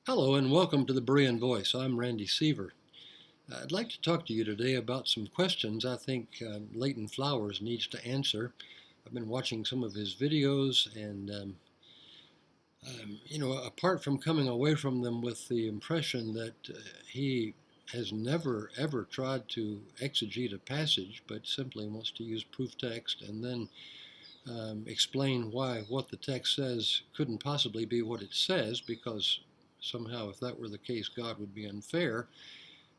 Hello and welcome to the Berean Voice. I'm Randy Seaver. I'd like to talk to you today about some questions I think Leighton Flowers needs to answer. I've been watching some of his videos and, apart from coming away from them with the impression that he has never ever tried to exegete a passage but simply wants to use proof text and then explain why what the text says couldn't possibly be what it says because somehow if that were the case God would be unfair.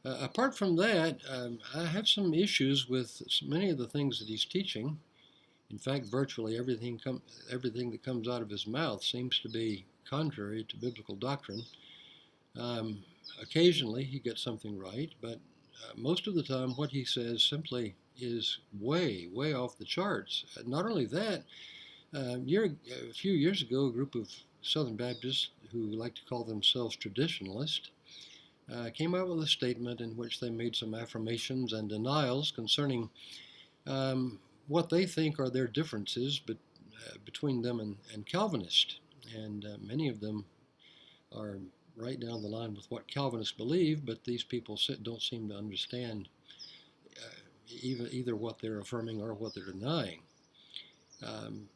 Apart from that, I have some issues with many of the things that he's teaching. In fact, virtually everything that comes out of his mouth seems to be contrary to biblical doctrine. Um, Occasionally he gets something right, but most of the time what he says simply is way, way off the charts. Not only that, a few years ago, a group of Southern Baptists who like to call themselves traditionalists came out with a statement in which they made some affirmations and denials concerning what they think are their differences between them and Calvinists. And many of them are right down the line with what Calvinists believe, but these people don't seem to understand either what they're affirming or what they're denying. Um,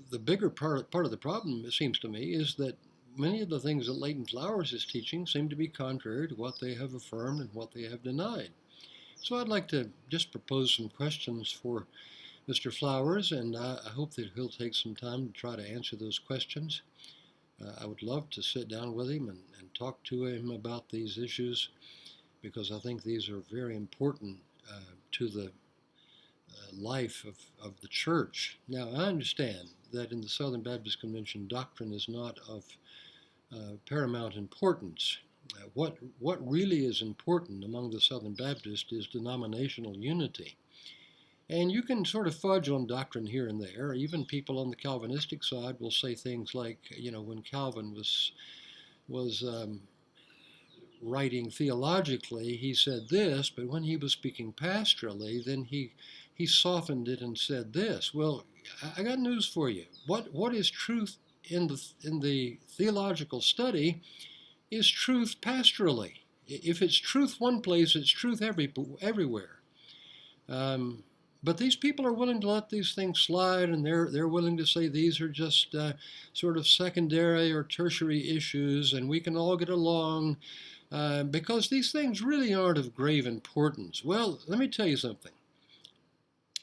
the bigger part of the problem, it seems to me, is that many of the things that Leighton Flowers is teaching seem to be contrary to what they have affirmed and what they have denied. So I'd like to just propose some questions for Mr. Flowers, and I hope that he'll take some time to try to answer those questions. I would love to sit down with him and talk to him about these issues because I think these are very important to the life of the church. Now, I understand that in the Southern Baptist Convention, doctrine is not of paramount importance. What really is important among the Southern Baptists is denominational unity. And you can sort of fudge on doctrine here and there. Even people on the Calvinistic side will say things like, when Calvin was writing theologically, he said this, but when he was speaking pastorally, then he softened it and said this. Well, I got news for you. What is truth in the theological study is truth pastorally. If it's truth one place, it's truth everywhere. But these people are willing to let these things slide, and they're willing to say these are just sort of secondary or tertiary issues, and we can all get along because these things really aren't of grave importance. Well, let me tell you something.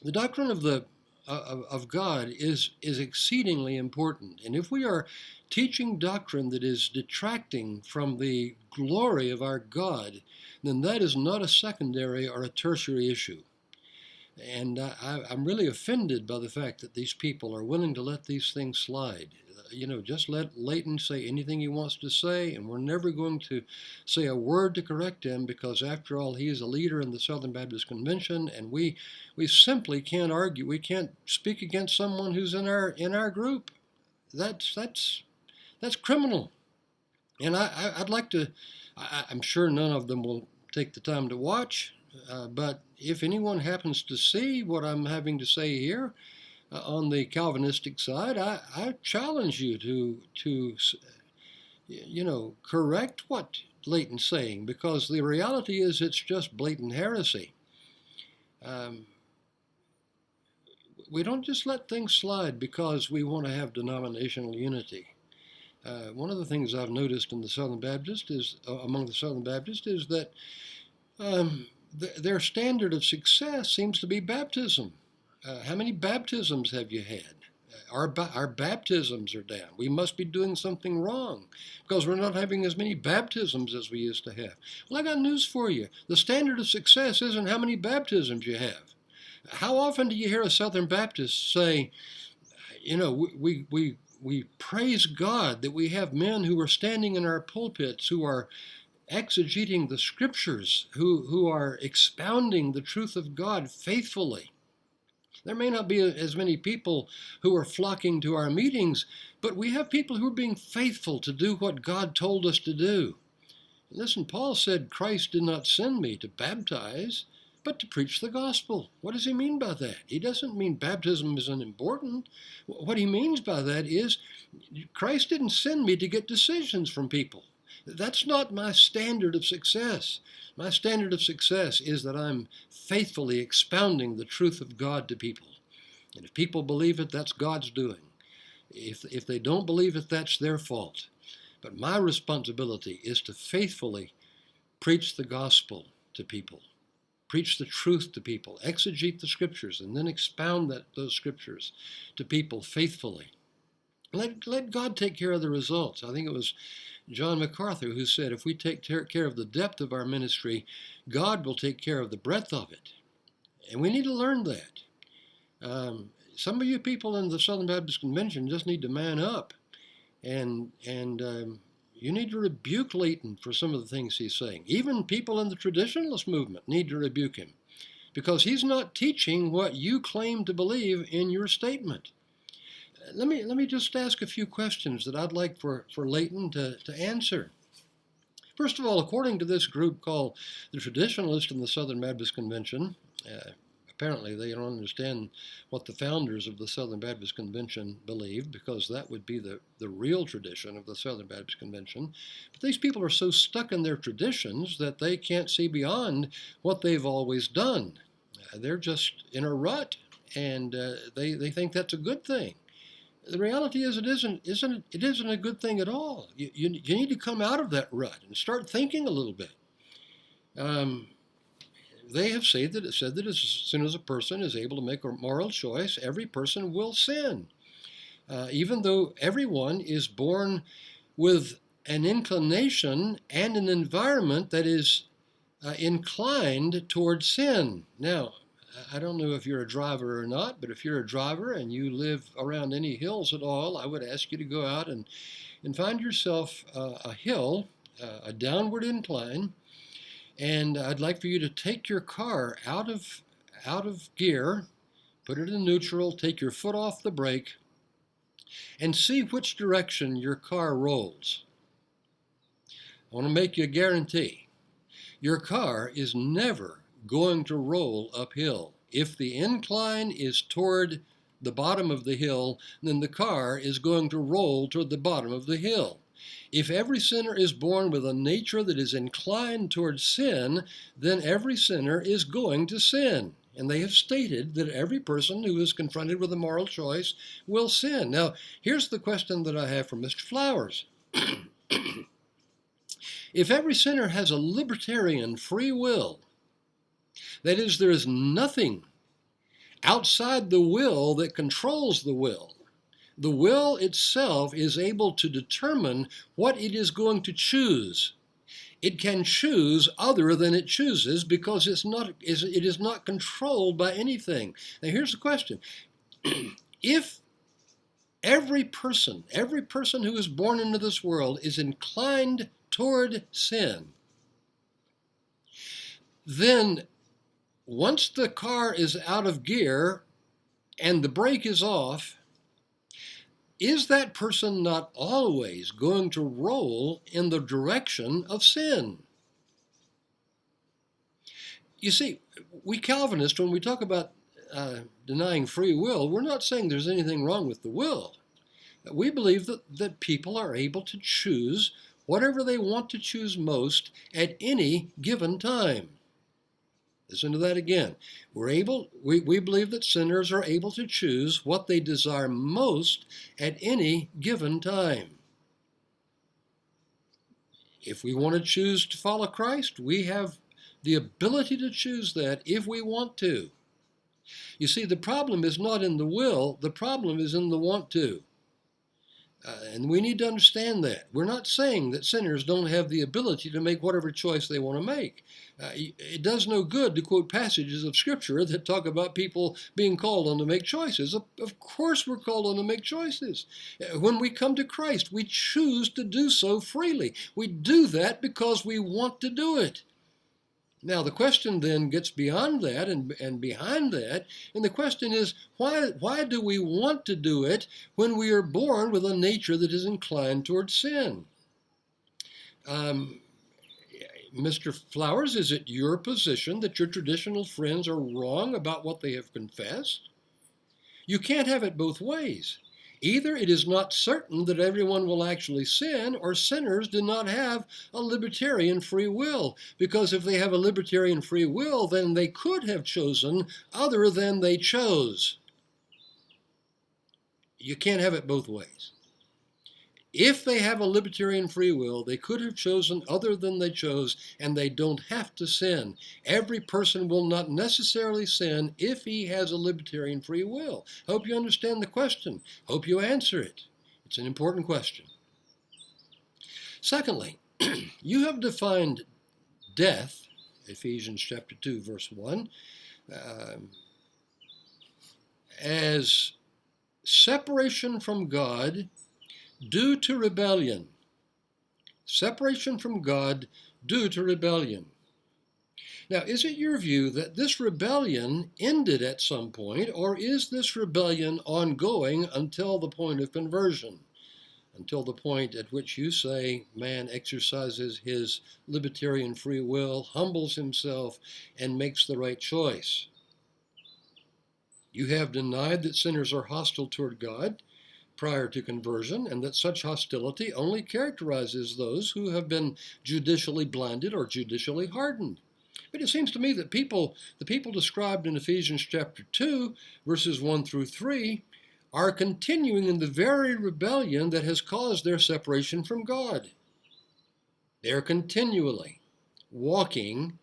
The doctrine of God is exceedingly important, and if we are teaching doctrine that is detracting from the glory of our God, then that is not a secondary or a tertiary issue. And I'm really offended by the fact that these people are willing to let these things slide. Just let Leighton say anything he wants to say, and we're never going to say a word to correct him because, after all, he is a leader in the Southern Baptist Convention, and we simply can't argue. We can't speak against someone who's in our group. That's criminal. And I'd like to. I'm sure none of them will take the time to watch. But if anyone happens to see what I'm having to say here on the Calvinistic side, I challenge you to correct what Leighton's saying, because the reality is it's just blatant heresy. We don't just let things slide because we want to have denominational unity. One of the things I've noticed in the Southern Baptist is among the Southern Baptists is that their standard of success seems to be baptism. How many baptisms have you had? Our baptisms are down. We must be doing something wrong because we're not having as many baptisms as we used to have. Well, I got news for you. The standard of success isn't how many baptisms you have. How often do you hear a Southern Baptist say, we praise God that we have men who are standing in our pulpits who are exegeting the scriptures, who are expounding the truth of God faithfully. There may not be as many people who are flocking to our meetings, but we have people who are being faithful to do what God told us to do. Listen, Paul said Christ did not send me to baptize, but to preach the gospel. What does he mean by that? He doesn't mean baptism is unimportant. What he means by that is Christ didn't send me to get decisions from people. That's not my standard of success. My standard of success is that I'm faithfully expounding the truth of God to people. And if people believe it, that's God's doing. If they don't believe it, that's their fault. But my responsibility is to faithfully preach the gospel to people, preach the truth to people, exegete the scriptures, and then expound those scriptures to people faithfully. Let God take care of the results. I think it was John MacArthur who said, if we take care of the depth of our ministry, God will take care of the breadth of it. And we need to learn that. Some of you people in the Southern Baptist Convention just need to man up. And you need to rebuke Leighton for some of the things he's saying. Even people in the Traditionalist movement need to rebuke him, because he's not teaching what you claim to believe in your statement. Let me just ask a few questions that I'd like for Leighton to answer. First of all, according to this group called the Traditionalists in the Southern Baptist Convention, apparently they don't understand what the founders of the Southern Baptist Convention believed, because that would be the real tradition of the Southern Baptist Convention. But these people are so stuck in their traditions that they can't see beyond what they've always done. They're just in a rut, and they think that's a good thing. The reality is it isn't a good thing at all. You need to come out of that rut and start thinking a little bit. They have said that as soon as a person is able to make a moral choice, every person will sin. Even though everyone is born with an inclination and an environment that is inclined towards sin. Now, I don't know if you're a driver or not, but if you're a driver and you live around any hills at all, I would ask you to go out and find yourself a hill, a downward incline, and I'd like for you to take your car out of gear, put it in neutral, take your foot off the brake, and see which direction your car rolls. I want to make you a guarantee. Your car is never going to roll uphill. If the incline is toward the bottom of the hill, then the car is going to roll toward the bottom of the hill. If every sinner is born with a nature that is inclined towards sin, then every sinner is going to sin. And they have stated that every person who is confronted with a moral choice will sin. Now, here's the question that I have for Mr. Flowers. If every sinner has a libertarian free will, that is, there is nothing outside the will that controls the will. The will itself is able to determine what it is going to choose. It can choose other than it chooses because it is not controlled by anything. Now here's the question. If every person who is born into this world is inclined toward sin, then once the car is out of gear and the brake is off, is that person not always going to roll in the direction of sin? You see, we Calvinists, when we talk about denying free will, we're not saying there's anything wrong with the will. We believe that people are able to choose whatever they want to choose most at any given time. Listen to that again. We believe that sinners are able to choose what they desire most at any given time. If we want to choose to follow Christ, we have the ability to choose that if we want to. You see, the problem is not in the will, the problem is in the want to. And we need to understand that. We're not saying that sinners don't have the ability to make whatever choice they want to make. It does no good to quote passages of Scripture that talk about people being called on to make choices. Of course we're called on to make choices. When we come to Christ, we choose to do so freely. We do that because we want to do it. Now, the question then gets beyond that and behind that, and the question is, why do we want to do it when we are born with a nature that is inclined towards sin? Mr. Flowers, is it your position that your traditional friends are wrong about what they have confessed? You can't have it both ways. Either it is not certain that everyone will actually sin, or sinners do not have a libertarian free will. Because if they have a libertarian free will, then they could have chosen other than they chose. You can't have it both ways. If they have a libertarian free will, they could have chosen other than they chose, and they don't have to sin. Every person will not necessarily sin if he has a libertarian free will. Hope you understand the question. Hope you answer it. It's an important question. Secondly, you have defined death, Ephesians chapter 2, verse 1, as separation from God due to rebellion. Separation from God due to rebellion. Now, is it your view that this rebellion ended at some point, or is this rebellion ongoing until the point of conversion? Until the point at which you say man exercises his libertarian free will, humbles himself, and makes the right choice? You have denied that sinners are hostile toward God prior to conversion, and that such hostility only characterizes those who have been judicially blinded or judicially hardened. But it seems to me that the people described in Ephesians chapter 2, verses 1 through 3, are continuing in the very rebellion that has caused their separation from God. They are continually walking,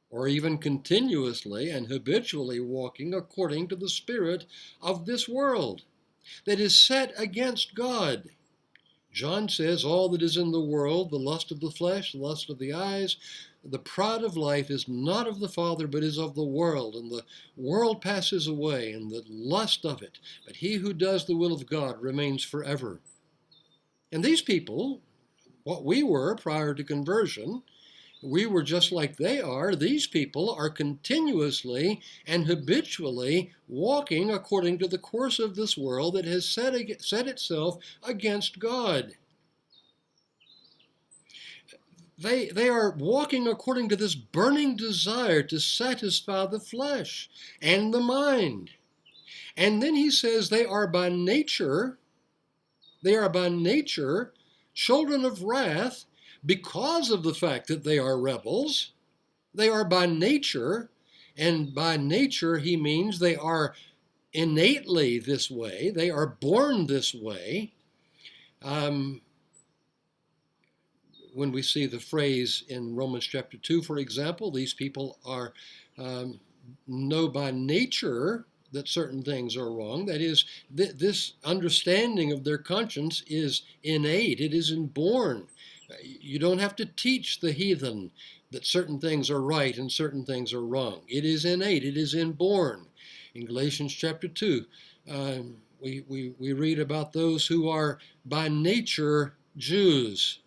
or even continuously and habitually walking according to the spirit of this world that is set against God. John says, all that is in the world, the lust of the flesh, the lust of the eyes, the pride of life is not of the Father, but is of the world. And the world passes away, and the lust of it. But he who does the will of God remains forever. And these people, what we were prior to conversion, we were just like they are. These people are continuously and habitually walking according to the course of this world that has set itself against God. They are walking according to this burning desire to satisfy the flesh and the mind. And then he says they are by nature children of wrath because of the fact that they are rebels. They are by nature, and by nature he means they are innately this way. They are born this way. When we see the phrase in Romans chapter 2, for example, these people are know by nature that certain things are wrong. That is, this understanding of their conscience is innate. It is inborn. You don't have to teach the heathen that certain things are right and certain things are wrong. It is innate. It is inborn. In Galatians chapter 2, we read about those who are by nature Jews.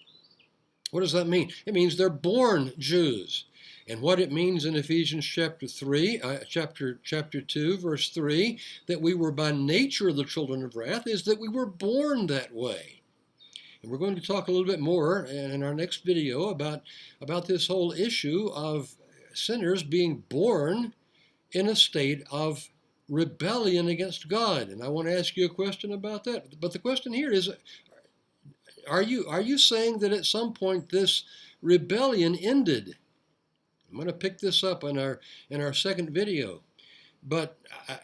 What does that mean? It means they're born Jews. And what it means in Ephesians chapter 2, verse 3, that we were by nature the children of wrath, is that we were born that way. And we're going to talk a little bit more in our next video about this whole issue of sinners being born in a state of rebellion against God. And I want to ask you a question about that. But the question here is, are you saying that at some point this rebellion ended? I'm going to pick this up in our second video. But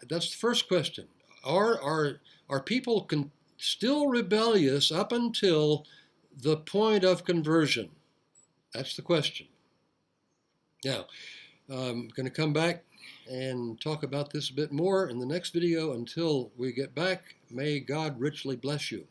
that's the first question. Are people still rebellious up until the point of conversion? That's the question. Now, I'm going to come back and talk about this a bit more in the next video. Until we get back, may God richly bless you.